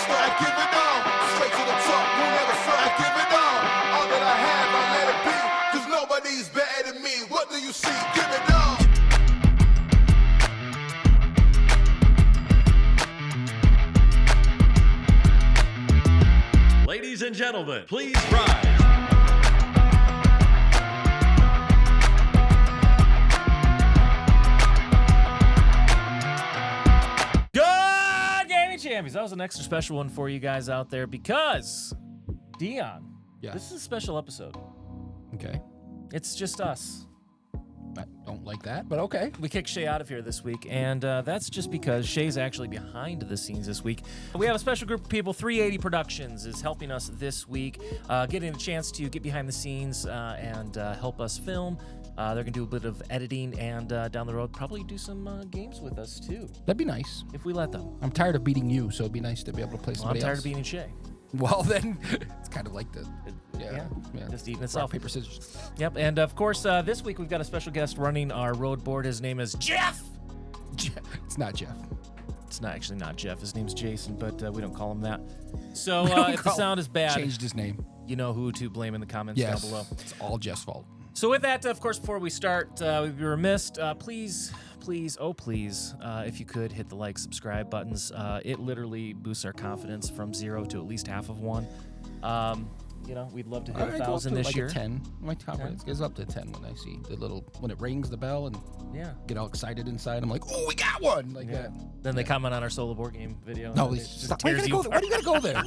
start, I give it all. Straight to the top, won't ever start, I give it all. All that I have, I let it be. Cause nobody's better than me. What do you see? Give it all. Ladies and gentlemen, please rise. Good gaming champions. That was an extra special one for you guys out there because, Dion, this is a special episode. Okay. It's just us. I don't like that, but okay. We kicked Shay out of here this week, and that's just because Shay's actually behind the scenes this week. We have a special group of people. 380 Productions is helping us this week, getting a chance to get behind the scenes and help us film. They're going to do a bit of editing and down the road probably do some games with us too. That'd be nice. If we let them. I'm tired of beating you, so it'd be nice to be able to play somebody I'm tired else. of beating Shay. Well, then, it's kind of like the... Yeah. Just eating itself. Rock, paper, scissors. Yep, and of course, this week we've got a special guest running our road board. His name is Jeff. It's not Jeff. It's actually not Jeff. His name's Jason, but we don't call him that. So if the sound is bad, Changed his name. you know who to blame in the comments down below. It's all Jeff's fault. So with that, of course, before we start, we'd be remiss. Please, if you could hit the like, subscribe buttons. It literally boosts our confidence from 0 to at least half of 1. We'd love to hit 1,000 this year. 10. My confidence goes up to 10 when I see the little, when it rings the bell and get all excited inside. I'm like, oh, we got one! Like that. Then they comment on our solo board game video. No, stop. Why do you gotta go there?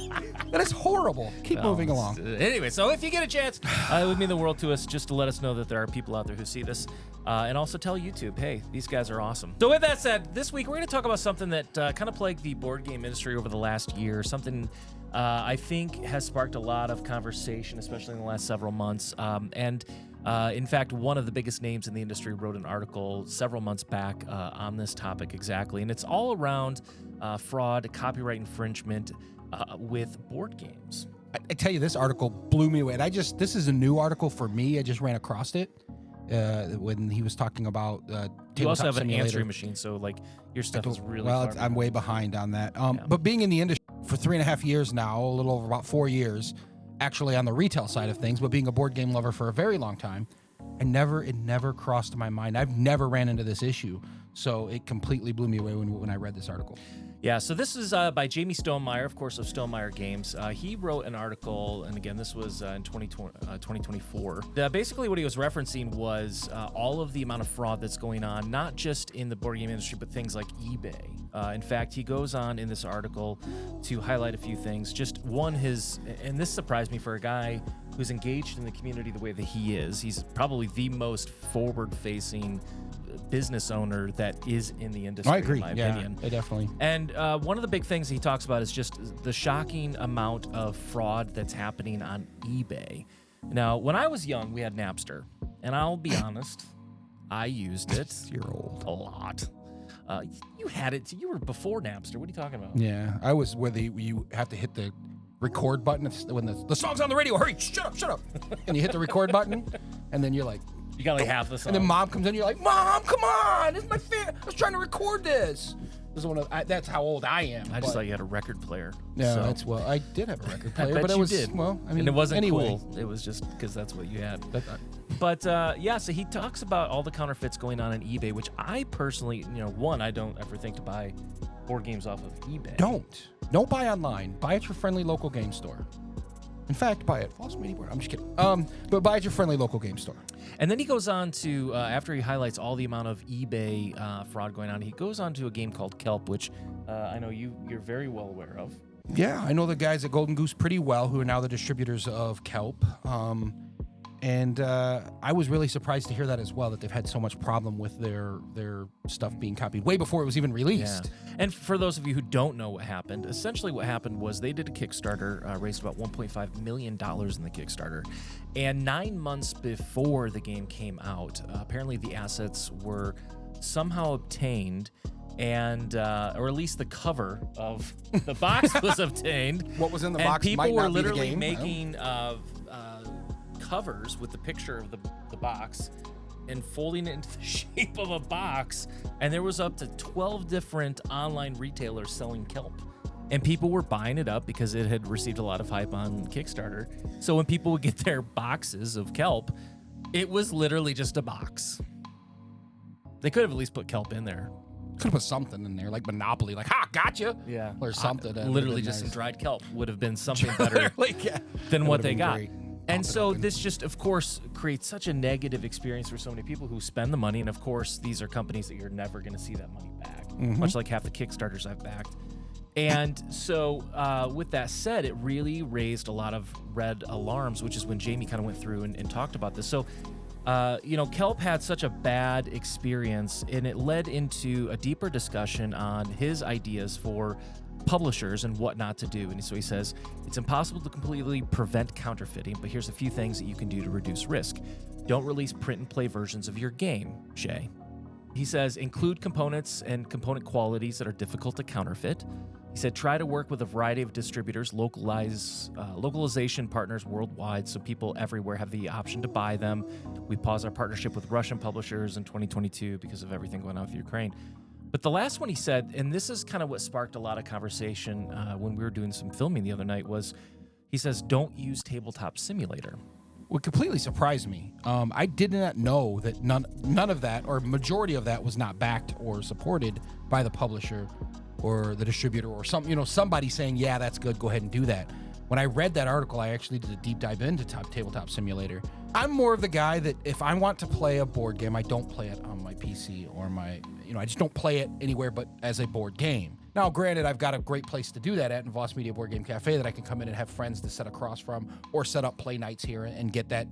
That is horrible. Keep moving along. Anyway, so if you get a chance, it would mean the world to us just to let us know that there are people out there who see this. And also tell YouTube, hey, these guys are awesome. So with that said, this week we're going to talk about something that kind of plagued the board game industry over the last year, something I think has sparked a lot of conversation, especially in the last several months. In fact, one of the biggest names in the industry wrote an article several months back on this topic exactly. And it's all around fraud, copyright infringement with board games. I tell you, this article blew me away. And this is a new article for me. I just ran across it when he was talking about You also have Simulator. an answering machine, so like your stuff is really I'm way behind on that. But being in the industry for 3.5 years now, a little over about 4 years, actually on the retail side of things, but being a board game lover for a very long time, it never crossed my mind. I've never ran into this issue, so it completely blew me away when I read this article. Yeah, so this is by Jamie Stonemeyer, of course, of Stonemeyer Games. He wrote an article, and again, this was in 2024. Basically, what he was referencing was all of the amount of fraud that's going on, not just in the board game industry, but things like eBay. In fact, he goes on in this article to highlight a few things. Just one, and this surprised me for a guy who's engaged in the community the way that he is. He's probably the most forward-facing business owner that is in the industry. I agree. In my opinion. I definitely. And one of the big things he talks about is just the shocking amount of fraud that's happening on eBay. Now, when I was young, we had Napster, and I'll be honest, I used it. You're old. A lot. You had it. You were before Napster. What are you talking about? Yeah, I was where you have to hit the record button when the song's on the radio. Hurry, shut up. And you hit the record button, and then you're like, you got like half the song. And then mom comes in, you're like, Mom, come on, this is my favorite. I was trying to record this. This is that's how old I am. I just thought you had a record player. No, so. I did have a record player, but it was did. Well, I mean, and it wasn't anyway. cool. It was just because that's what you had. But so he talks about all the counterfeits going on eBay, which I personally, I don't ever think to buy board games off of eBay. Don't buy online. Buy at your friendly local game store. In fact, buy it. False media board. I'm just kidding. But buy at your friendly local game store. And then he goes on to, after he highlights all the amount of eBay fraud going on, he goes on to a game called Kelp, which I know you're very well aware of. Yeah, I know the guys at Golden Goose pretty well, who are now the distributors of Kelp. And I was really surprised to hear that as well, that they've had so much problem with their stuff being copied way before it was even released. Yeah. And for those of you who don't know what happened, essentially what happened was they did a Kickstarter, raised about $1.5 million in the Kickstarter. And 9 months before the game came out, apparently the assets were somehow obtained, and or at least the cover of the box was obtained. What was in the and box people might were not be the literally game. making covers with the picture of the box and folding it into the shape of a box, and there was up to 12 different online retailers selling kelp. And people were buying it up because it had received a lot of hype on Kickstarter. So when people would get their boxes of kelp, it was literally just a box. They could have at least put kelp in there. Could have put something in there, like Monopoly, like, ha, gotcha. Yeah. Or something. Literally just some dried kelp would have been something better than what they got. Great. And so this just, of course, creates such a negative experience for so many people who spend the money. And of course, these are companies that you're never going to see that money back, much like half the Kickstarters I've backed. And so with that said, it really raised a lot of red alarms, which is when Jamie kind of went through and talked about this. So, Kelp had such a bad experience, and it led into a deeper discussion on his ideas for publishers and what not to do. And so he says, it's impossible to completely prevent counterfeiting, but here's a few things that you can do to reduce risk. Don't release print and play versions of your game, Shay. He says, include components and component qualities that are difficult to counterfeit. He said, try to work with a variety of distributors, localization partners worldwide so people everywhere have the option to buy them. We paused our partnership with Russian publishers in 2022 because of everything going on with Ukraine. But the last one he said, and this is kind of what sparked a lot of conversation when we were doing some filming the other night, was he says, don't use Tabletop Simulator. What completely surprised me. I did not know that none of that, or majority of that, was not backed or supported by the publisher or the distributor or somebody saying, yeah, that's good, go ahead and do that. When I read that article, I actually did a deep dive into Tabletop Simulator. I'm more of the guy that if I want to play a board game, I don't play it on my PC or I just don't play it anywhere but as a board game. Now, granted, I've got a great place to do that at in Voss Media Board Game Cafe that I can come in and have friends to sit across from or set up play nights here and get that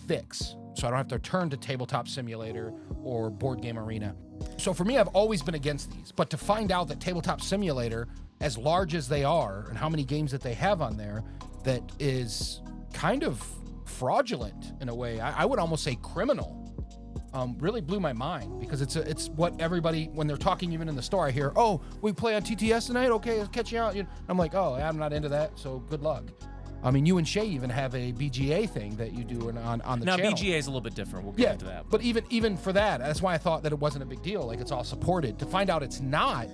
fix. So I don't have to turn to Tabletop Simulator or Board Game Arena. So for me, I've always been against these. But to find out that Tabletop Simulator, as large as they are and how many games that they have on there, that is kind of fraudulent in a way, I would almost say criminal, really blew my mind, because it's what everybody, when they're talking even in the store, I hear, oh, we play on TTS tonight? Okay, I'll catch you out. I'm like, oh, I'm not into that, so good luck. I mean, you and Shay even have a BGA thing that you do on the channel. Now, BGA is a little bit different. We'll get into that. But even for that, that's why I thought that it wasn't a big deal. Like, it's all supported. To find out it's not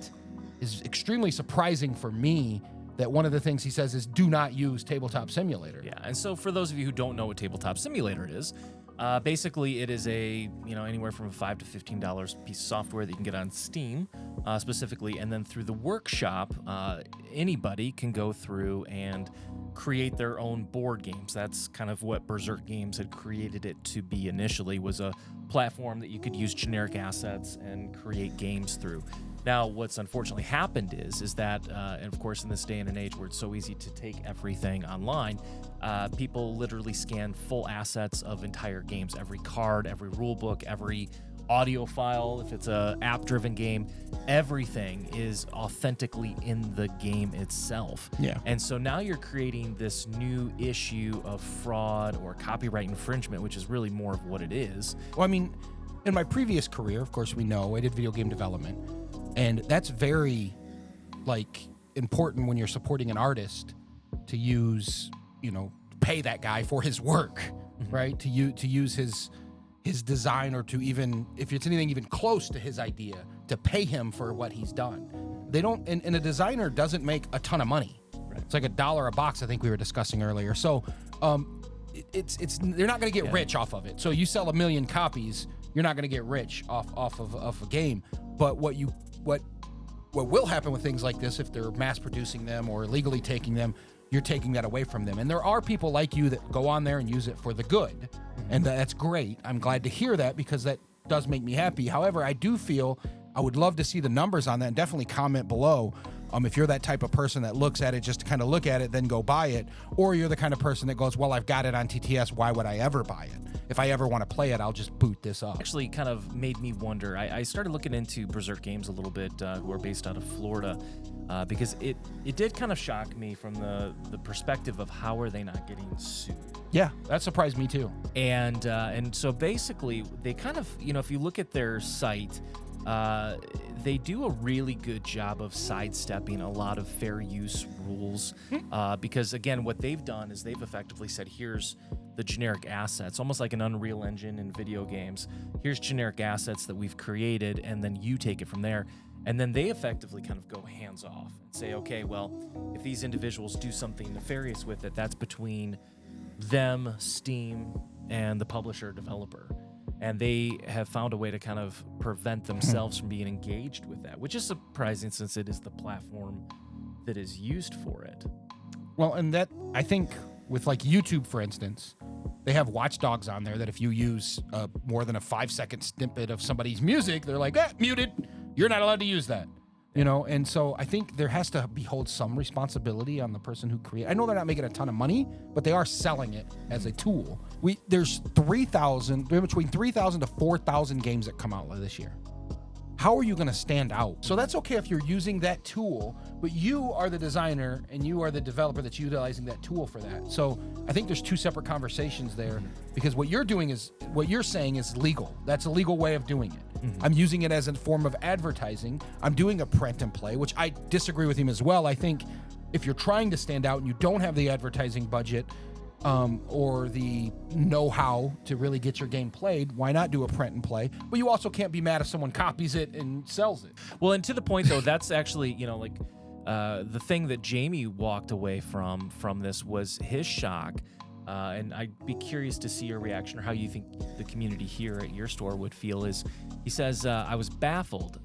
is extremely surprising for me, that one of the things he says is do not use Tabletop Simulator. Yeah, and so for those of you who don't know what Tabletop Simulator is, basically it is anywhere from $5 to $15 piece of software that you can get on Steam, specifically, and then through the workshop, anybody can go through and create their own board games. That's kind of what Berserk Games had created it to be initially, was a platform that you could use generic assets and create games through. Now, what's unfortunately happened is that, and of course in this day and age where it's so easy to take everything online, people literally scan full assets of entire games, every card, every rule book, every audio file. If it's a app-driven game, everything is authentically in the game itself. Yeah. And so now you're creating this new issue of fraud or copyright infringement, which is really more of what it is. Well, I mean, in my previous career, of course, we know I did video game development, and that's very, important when you're supporting an artist to use, pay that guy for his work, right? To use his design, or to even, if it's anything even close to his idea, to pay him for what he's done. They don't, and a designer doesn't make a ton of money. Right. It's like $1 a box, I think we were discussing earlier. So, it's they're not going to get rich off of it. So you sell 1 million copies, you're not going to get rich off of a game. But what will happen with things like this, if they're mass producing them or illegally taking them, you're taking that away from them. And there are people like you that go on there and use it for the good. And that's great. I'm glad to hear that, because that does make me happy. However, I do feel I would love to see the numbers on that, and definitely comment below. If you're that type of person that looks at it just to kind of look at it, then go buy it, or you're the kind of person that goes, well, I've got it on TTS, why would I ever buy it? If I ever want to play it, I'll just boot this up. Actually kind of made me wonder. I started looking into Berserk Games a little bit, who are based out of Florida, because it did kind of shock me from the perspective of how are they not getting sued. Yeah, that surprised me too. And so basically they kind of, if you look at their site, they do a really good job of sidestepping a lot of fair use rules, because again, what they've done is they've effectively said, here's the generic assets, almost like an Unreal Engine in video games. Here's generic assets that we've created, and then you take it from there. And then they effectively kind of go hands off and say, okay, well, if these individuals do something nefarious with it, that's between them, Steam, and the publisher developer. And they have found a way to kind of prevent themselves from being engaged with that, which is surprising since it is the platform that is used for it. Well, and that, I think, with like YouTube, for instance, they have watchdogs on there that if you use more than a 5-second snippet of somebody's music, they're like, muted. You're not allowed to use that. You know, and so I think there has to hold some responsibility on the person who created. I know they're not making a ton of money, but they are selling it as a tool. There's between 3,000 to 4,000 games that come out this year. How are you going to stand out? So that's okay if you're using that tool, but you are the designer and you are the developer that's utilizing that tool for that. So I think there's two separate conversations there, because what you're saying is legal. That's a legal way of doing it. I'm using it as a form of advertising. I'm doing a print and play, which I disagree with him as well. I think if you're trying to stand out and you don't have the advertising budget or the know-how to really get your game played, why not do a print and play? But you also can't be mad if someone copies it and sells it. Well, and to the point, though, that's actually, like the thing that Jamie walked away from this was his shock. And I'd be curious to see your reaction or how you think the community here at your store would feel. Is he says, I was baffled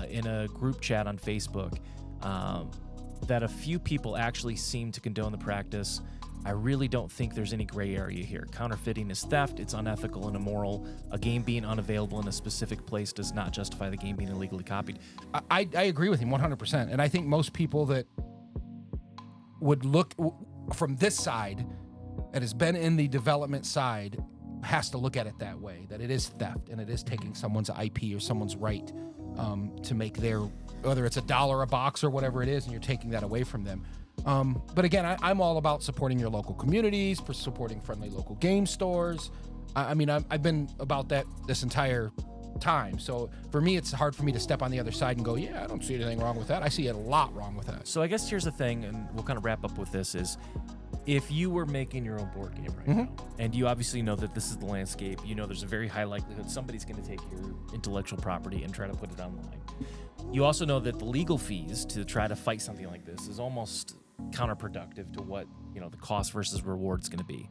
in a group chat on Facebook that a few people actually seem to condone the practice. I really don't think there's any gray area here. Counterfeiting is theft. It's unethical and immoral. A game being unavailable in a specific place does not justify the game being illegally copied. I agree with him 100%. And I think most people that would look from this side, that has been in the development side, has to look at it that way, that it is theft and it is taking someone's IP or someone's right to make their, whether it's $1 a box or whatever it is, and you're taking that away from them. But again, I'm all about supporting your local communities, for supporting friendly local game stores. I've been about that this entire time. So for me, it's hard for me to step on the other side and go, yeah, I don't see anything wrong with that. I see a lot wrong with that. So I guess here's the thing, and we'll kind of wrap up with this, is if you were making your own board game right now, and you obviously know that this is the landscape, there's a very high likelihood somebody's going to take your intellectual property and try to put it online. You also know that the legal fees to try to fight something like this is almost counterproductive to what, the cost versus reward is going to be.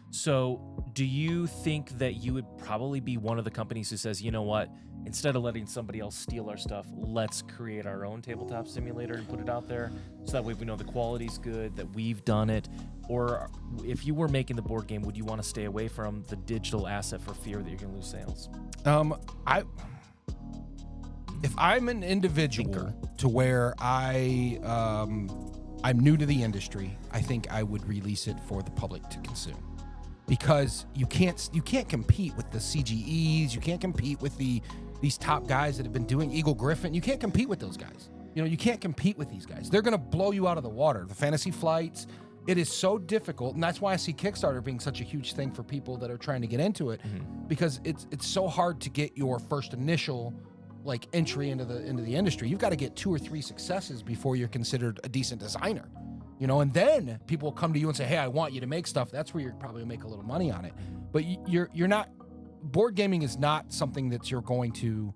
So do you think that you would probably be one of the companies who says, you know what, instead of letting somebody else steal our stuff, let's create our own tabletop simulator and put it out there so that way we know the quality's good, that we've done it? Or if you were making the board game, would you want to stay away from the digital asset for fear that you're going to lose sales? If I'm an individual to where I'm new to the industry, I think I would release it for the public to consume, because you can't compete with the CGEs, you can't compete with these top guys that have been doing Eagle Griffin. You can't compete with those guys. You can't compete with these guys. They're going to blow you out of the water. The Fantasy Flights, it is so difficult, and that's why I see Kickstarter being such a huge thing for people that are trying to get into it, because it's so hard to get your first initial entry into the industry. You've got to get 2 or 3 successes before you're considered a decent designer, and then people will come to you and say, hey, I want you to make stuff. That's where you're probably gonna make a little money on it. But you're not, board gaming is not something that you're going to,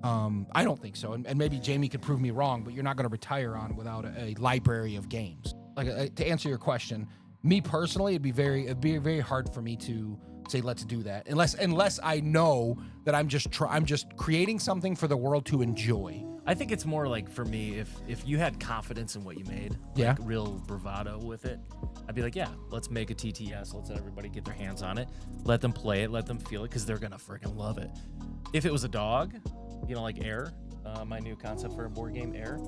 I don't think so. And maybe Jamie could prove me wrong, but you're not going to retire on without a library of games. To answer your question, me personally, it'd be very hard for me to say let's do that unless I know that I'm just creating something for the world to enjoy. I think it's more like, for me, if you had confidence in what you made, real bravado with it, I'd be like, yeah, let's make a TTS, let's let everybody get their hands on it, let them play it, let them feel it, because they're gonna freaking love it. If it was a dog, like Air, my new concept for a board game, Air,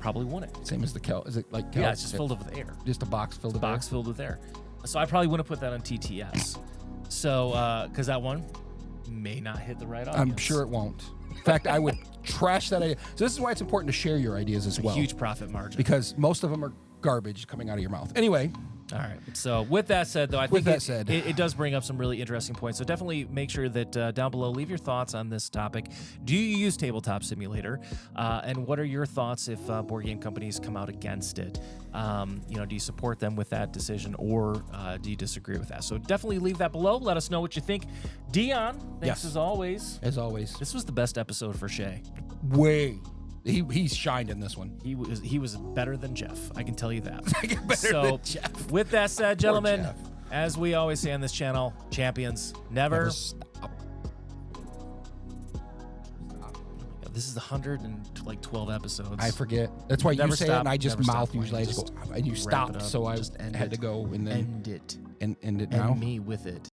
probably wouldn't. Same as the Kel. Is it like Kel? Yeah, it's just filled with air. Just a box filled with air? Filled with air. So I probably wouldn't put that on TTS. So, because that one may not hit the right audience. I'm sure it won't. In fact, I would trash that idea. So this is why it's important to share your ideas as well. Huge profit margin. Because most of them are garbage coming out of your mouth. Anyway, All right. So with that said, though, I think it does bring up some really interesting points. So definitely make sure that down below, leave your thoughts on this topic. Do you use Tabletop Simulator? And what are your thoughts if board game companies come out against it? Do you support them with that decision, or do you disagree with that? So definitely leave that below. Let us know what you think. Dion, thanks as always. As always. This was the best episode for Shay. Way. He's shined in this one. He was better than Jeff. I can tell you that. Better than Jeff. With that said, gentlemen, Jeff. as we always say on this channel, champions never stop. This is 112 episodes. I forget. That's why you say it, and I just mouth usually. I just go, and you wrap it stopped, up, so I just end had it. to go and then End it. end it now. And me with it.